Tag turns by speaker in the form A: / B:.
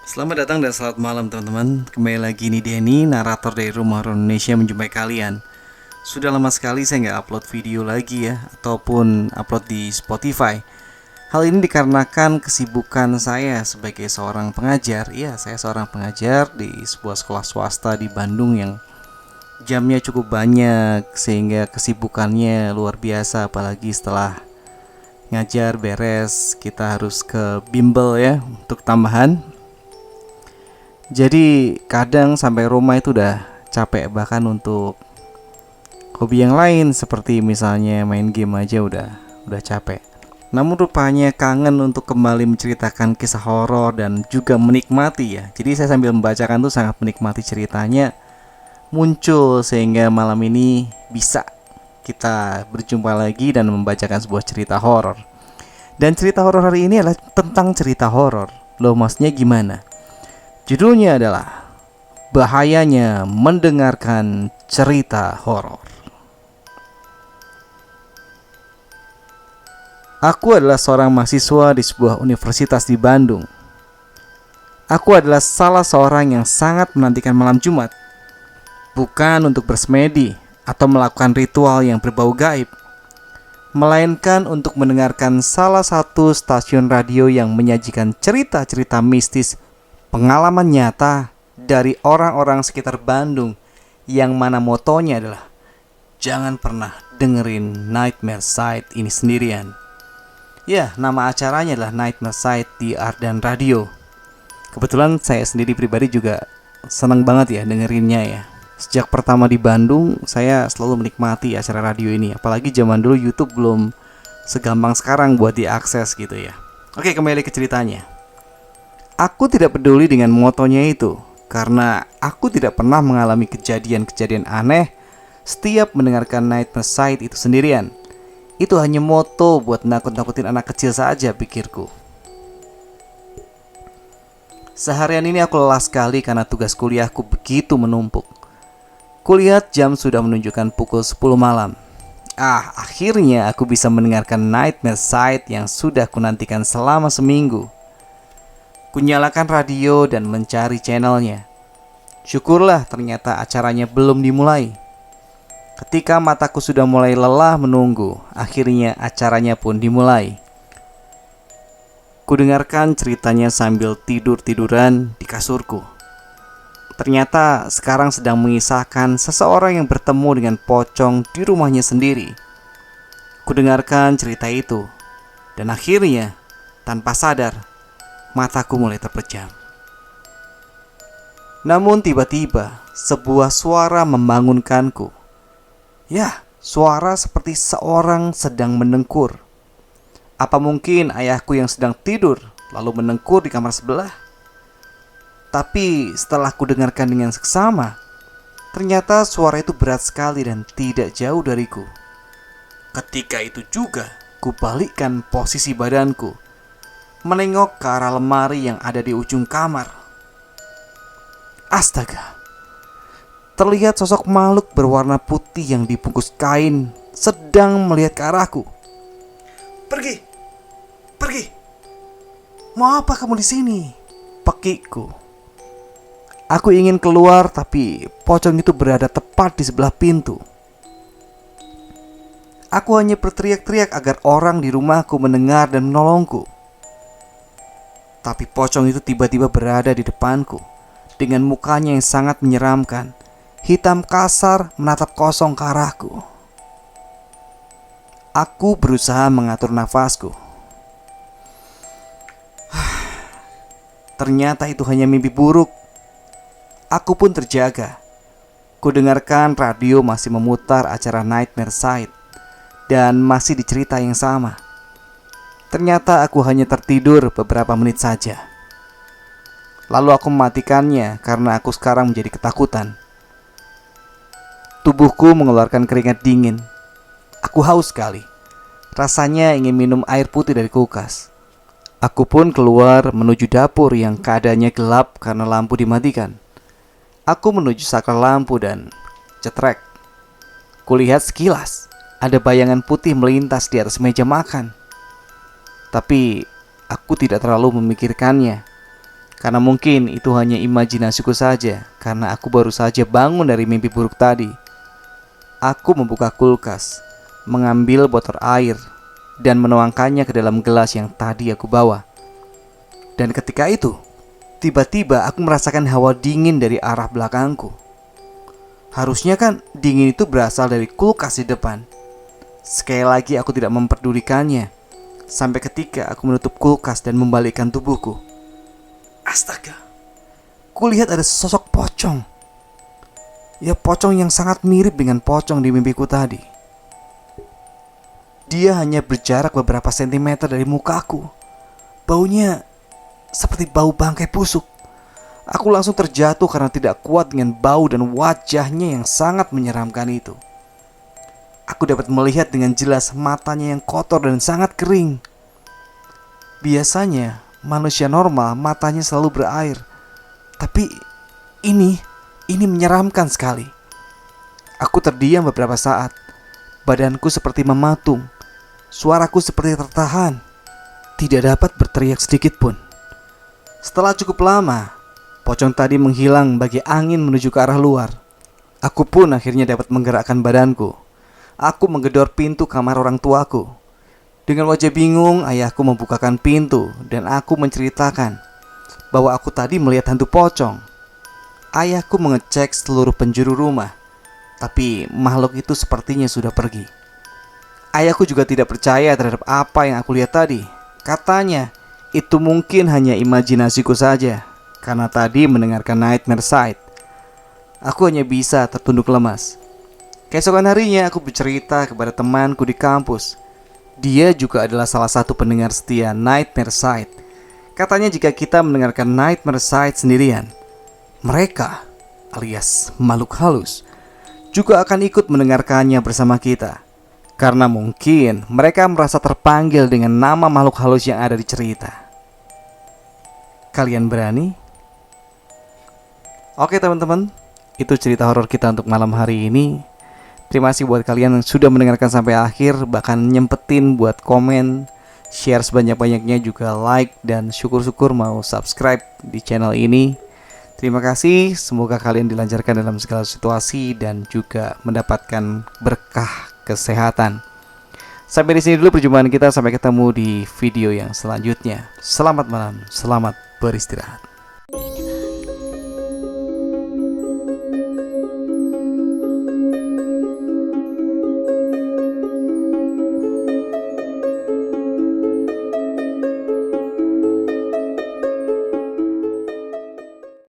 A: Selamat datang dan selamat malam teman-teman. Kembali lagi nih Denny, narator dari Rumah Horor Indonesia menjumpai kalian. Sudah lama sekali saya nggak upload video lagi ya, ataupun upload di Spotify. Hal ini dikarenakan kesibukan saya sebagai seorang pengajar. Iya, saya seorang pengajar di sebuah sekolah swasta di Bandung yang jamnya cukup banyak, sehingga kesibukannya luar biasa. Apalagi setelah ngajar beres, kita harus ke bimbel ya untuk tambahan. Jadi kadang sampai rumah itu udah capek, bahkan untuk hobi yang lain seperti misalnya main game aja udah capek. Namun rupanya kangen untuk kembali menceritakan kisah horor dan juga menikmati ya. Jadi saya sambil membacakan tuh sangat menikmati ceritanya muncul, sehingga malam ini bisa kita berjumpa lagi dan membacakan sebuah cerita horor. Dan cerita horor hari ini adalah tentang cerita horor. Loh, maksudnya gimana? Judulnya adalah Bahayanya Mendengarkan Cerita Horor. Aku adalah seorang mahasiswa di sebuah universitas di Bandung. Aku adalah salah seorang yang sangat menantikan malam Jumat. Bukan untuk bersemedi atau melakukan ritual yang berbau gaib, melainkan untuk mendengarkan salah satu stasiun radio yang menyajikan cerita-cerita mistis, pengalaman nyata dari orang-orang sekitar Bandung, yang mana motonya adalah jangan pernah dengerin Nightmare Site ini sendirian. Ya, nama acaranya adalah Nightmare Site di Ardan Radio. Kebetulan saya sendiri pribadi juga senang banget ya dengerinnya ya. Sejak pertama di Bandung, saya selalu menikmati acara radio ini. Apalagi zaman dulu YouTube belum segampang sekarang buat diakses gitu ya. Oke, kembali ke ceritanya. Aku tidak peduli dengan motonya itu, karena aku tidak pernah mengalami kejadian-kejadian aneh setiap mendengarkan Nightmare Site itu sendirian. Itu hanya moto buat nakut-nakutin anak kecil saja, pikirku. Seharian ini aku lelah sekali karena tugas kuliahku begitu menumpuk. Kulihat jam sudah menunjukkan pukul 10 malam. Akhirnya aku bisa mendengarkan Nightmare Site yang sudah kunantikan selama seminggu. Kunyalakan radio dan mencari channelnya. Syukurlah ternyata acaranya belum dimulai. Ketika mataku sudah mulai lelah menunggu, akhirnya acaranya pun dimulai. Kudengarkan ceritanya sambil tidur-tiduran di kasurku. Ternyata sekarang sedang mengisahkan seseorang yang bertemu dengan pocong di rumahnya sendiri. Kudengarkan cerita itu, dan akhirnya tanpa sadar mataku mulai terpejam. Namun tiba-tiba sebuah suara membangunkanku. Ya, suara seperti seorang sedang mendengkur. Apa mungkin ayahku yang sedang tidur lalu mendengkur di kamar sebelah? Tapi setelah kudengarkan dengan seksama, ternyata suara itu berat sekali dan tidak jauh dariku. Ketika itu juga kubalikkan posisi badanku, menengok ke arah lemari yang ada di ujung kamar. Astaga, terlihat sosok makhluk berwarna putih yang dibungkus kain sedang melihat ke arahku. Pergi, pergi. Mau apa kamu di sini? Pekiku. Aku ingin keluar, tapi pocong itu berada tepat di sebelah pintu. Aku hanya berteriak-teriak agar orang di rumahku mendengar dan menolongku. Tapi pocong itu tiba-tiba berada di depanku dengan mukanya yang sangat menyeramkan. Hitam kasar menatap kosong ke arahku. Aku berusaha mengatur nafasku. Ternyata itu hanya mimpi buruk. Aku pun terjaga. Kudengarkan radio masih memutar acara Nightmare Site dan masih di cerita yang sama. Ternyata aku hanya tertidur beberapa menit saja. Lalu aku mematikannya karena aku sekarang menjadi ketakutan. Tubuhku mengeluarkan keringat dingin. Aku haus sekali. Rasanya ingin minum air putih dari kulkas. Aku pun keluar menuju dapur yang keadaannya gelap karena lampu dimatikan. Aku menuju saklar lampu dan cetrek. Kulihat sekilas ada bayangan putih melintas di atas meja makan. Tapi aku tidak terlalu memikirkannya Karena mungkin itu hanya imajinasiku saja, karena aku baru saja bangun dari mimpi buruk tadi. Aku membuka kulkas, mengambil botol air, dan menuangkannya ke dalam gelas yang tadi aku bawa. Dan ketika itu, tiba-tiba aku merasakan hawa dingin dari arah belakangku. Harusnya kan dingin itu berasal dari kulkas di depan. Sekali lagi aku tidak memperdulikannya, sampai ketika aku menutup kulkas dan membalikkan tubuhku. Astaga, kulihat ada sosok pocong. Ya, pocong yang sangat mirip dengan pocong di mimpiku tadi. Dia hanya berjarak beberapa sentimeter dari mukaku. Baunya seperti bau bangkai busuk. Aku langsung terjatuh karena tidak kuat dengan bau dan wajahnya yang sangat menyeramkan itu. Aku dapat melihat dengan jelas matanya yang kotor dan sangat kering. Biasanya manusia normal matanya selalu berair, tapi ini menyeramkan sekali. Aku terdiam beberapa saat. Badanku seperti mematung. Suaraku seperti tertahan. Tidak dapat berteriak sedikit pun. Setelah cukup lama, pocong tadi menghilang bagi angin menuju ke arah luar. Aku pun akhirnya dapat menggerakkan badanku. Aku menggedor pintu kamar orang tuaku. Dengan wajah bingung, ayahku membukakan pintu dan aku menceritakan bahwa aku tadi melihat hantu pocong. Ayahku mengecek seluruh penjuru rumah, tapi makhluk itu sepertinya sudah pergi. Ayahku juga tidak percaya terhadap apa yang aku lihat tadi. Katanya, itu mungkin hanya imajinasiku saja, karena tadi mendengarkan Nightmare Side. Aku hanya bisa tertunduk lemas. Keesokan harinya aku bercerita kepada temanku di kampus. Dia juga adalah salah satu pendengar setia Nightmare Side. Katanya jika kita mendengarkan Nightmare Side sendirian, mereka alias makhluk halus juga akan ikut mendengarkannya bersama kita. Karena mungkin mereka merasa terpanggil dengan nama makhluk halus yang ada di cerita. Kalian berani? Oke teman-teman, itu cerita horor kita untuk malam hari ini. Terima kasih buat kalian yang sudah mendengarkan sampai akhir, bahkan nyempetin buat komen, share sebanyak-banyaknya, juga like, dan syukur-syukur mau subscribe di channel ini. Terima kasih, semoga kalian dilancarkan dalam segala situasi dan juga mendapatkan berkah kesehatan. Sampai di sini dulu perjumpaan kita, sampai ketemu di video yang selanjutnya. Selamat malam, selamat beristirahat.